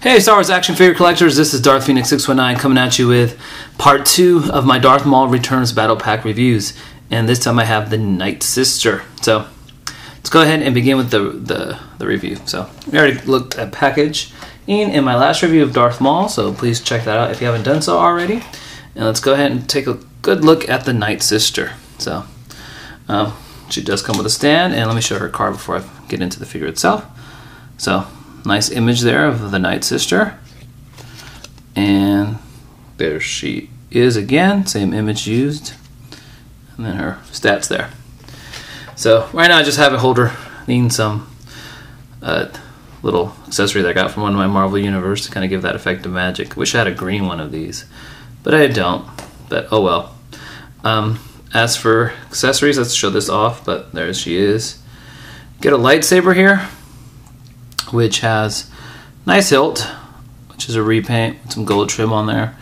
Hey Star Wars action figure collectors, this is Darth Phoenix 619 coming at you with part 2 of my Darth Maul Returns Battle Pack reviews, and this time I have the Nightsister. So let's go ahead and begin with the review. So we already looked at packaging in my last review of Darth Maul, so please check that out if you haven't done so already. And let's go ahead and take a good look at the Nightsister. So she does come with a stand, and let me show her card before I get into the figure itself. So nice image there of the Nightsister, and there she is again, same image used, and then her stats there. So right now I just have it holder needing some little accessory that I got from one of my Marvel Universe to kind of give that effect of magic. Wish I had a green one of these, but I don't, but oh well. As for accessories, let's show this off, but there she is. Get a lightsaber here, which has nice hilt, which is a repaint with some gold trim on there.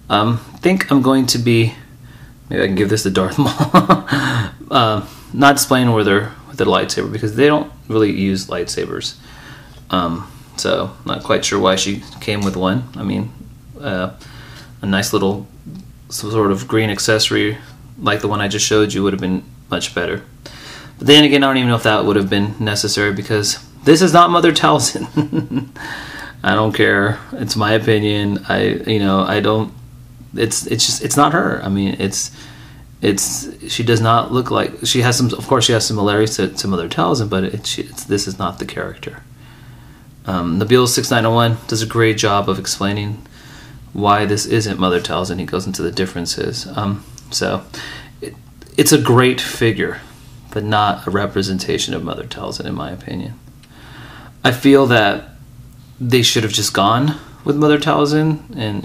I think I'm going to be, maybe I can give this to Darth Maul, not displaying with the lightsaber because they don't really use lightsabers. So not quite sure why she came with one. I mean, a nice little sort of green accessory like the one I just showed you would have been much better. But then again, I don't even know if that would have been necessary because this is not Mother Talzin. I don't care. It's my opinion. I don't. It's not her. I mean, she does not look like, she has some. Of course, she has similarities to Mother Talzin, but this is not the character. Nabil 6901 does a great job of explaining why this isn't Mother Talzin. He goes into the differences. So it's a great figure, but not a representation of Mother Talzin, in my opinion. I feel that they should have just gone with Mother Talzin and,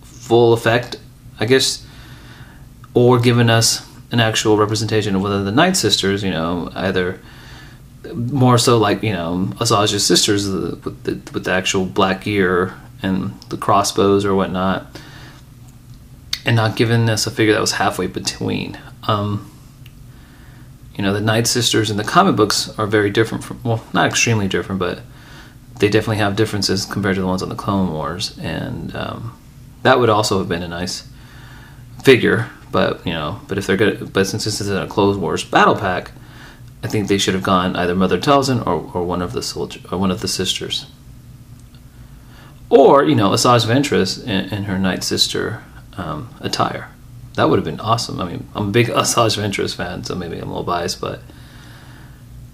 full effect, I guess, or given us an actual representation of one of the Nightsisters, either more so like, Asajj's sisters with the actual black gear and the crossbows or whatnot, and not giving us a figure that was halfway between. The Nightsisters in the comic books are very different from, well, not extremely different, but they definitely have differences compared to the ones on the Clone Wars, and that would also have been a nice figure. But but if they're good, but since this is a Clone Wars battle pack, I think they should have gone either Mother Talzin or one of the sisters, or Asajj Ventress in her Nightsister attire. That would have been awesome. I mean, I'm a big Asajj Ventress fan, so maybe I'm a little biased, but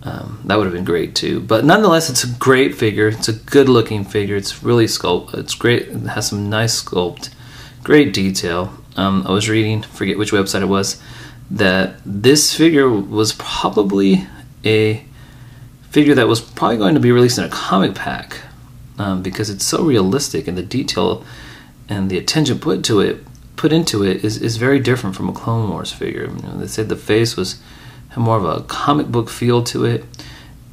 that would have been great too. But nonetheless, it's a great figure. It's a good-looking figure. It's really sculpted. It's great. It has some nice sculpt, great detail. I was reading, forget which website it was, that this figure was probably a figure that was probably going to be released in a comic pack because it's so realistic, and the detail and the attention put into it is very different from a Clone Wars figure. They said the face had more of a comic book feel to it,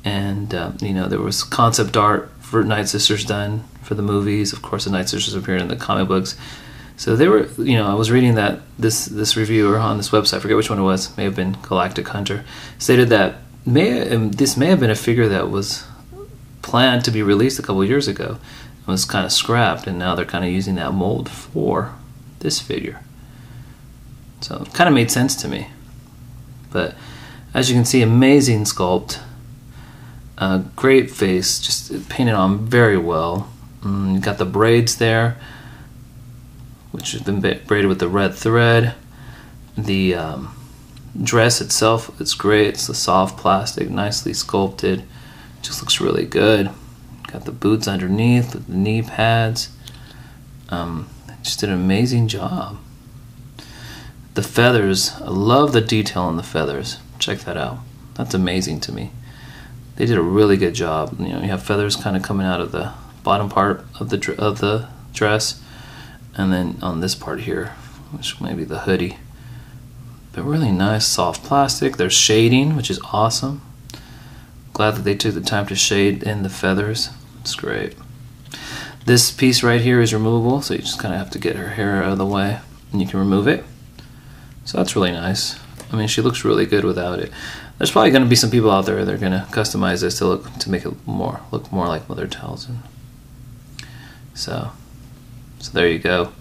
and there was concept art for Nightsisters done for the movies. Of course, the Nightsisters appeared in the comic books, so they were. I was reading that this reviewer on this website, I forget which one it was, may have been Galactic Hunter, stated that this may have been a figure that was planned to be released a couple years ago. It was kind of scrapped, and now they're kind of using that mold for this figure. So it kind of made sense to me. But as you can see, amazing sculpt, great face, just painted on very well. You got the braids there, which has been braided with the red thread. The dress itself, it's great. It's a soft plastic, nicely sculpted. Just looks really good. Got the boots underneath with the knee pads. Just did an amazing job. The feathers, I love the detail on the feathers. Check that out. That's amazing to me. They did a really good job. You have feathers kind of coming out of the bottom part of the dress, and then on this part here, which may be the hoodie. But really nice, soft plastic. There's shading, which is awesome. Glad that they took the time to shade in the feathers. It's great. This piece right here is removable, so you just kind of have to get her hair out of the way, and you can remove it. So that's really nice. I mean, she looks really good without it. There's probably going to be some people out there that are going to customize this to make it look more like Mother Talzin. So there you go.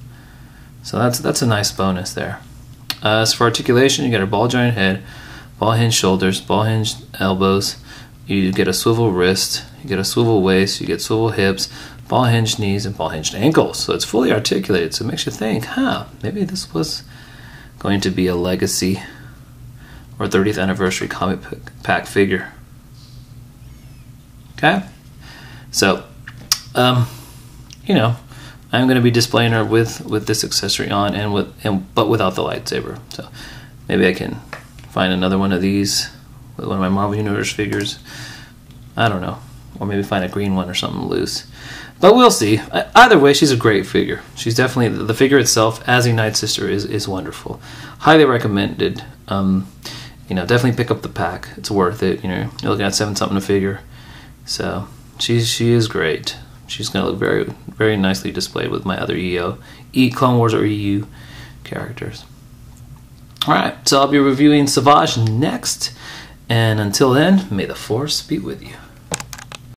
So that's a nice bonus there. As for articulation, you get a ball jointed head, ball hinged shoulders, ball hinged elbows. You get a swivel wrist, you get a swivel waist, you get swivel hips, ball hinged knees, and ball hinged ankles. So it's fully articulated. So it makes you think, maybe this was going to be a legacy or 30th anniversary comic pack figure. Okay, so you know, I'm going to be displaying her with this accessory on but without the lightsaber. So maybe I can find another one of these with one of my Marvel Universe figures. I don't know, or maybe find a green one or something loose. But we'll see. Either way, she's a great figure. She's definitely, the figure itself as a Nightsister is wonderful. Highly recommended. You know, definitely pick up the pack. It's worth it. You know, you're looking at $7 something a figure. So she is great. She's going to look very, very nicely displayed with my other Clone Wars or EU characters. Alright, so I'll be reviewing Savage next. And until then, may the Force be with you.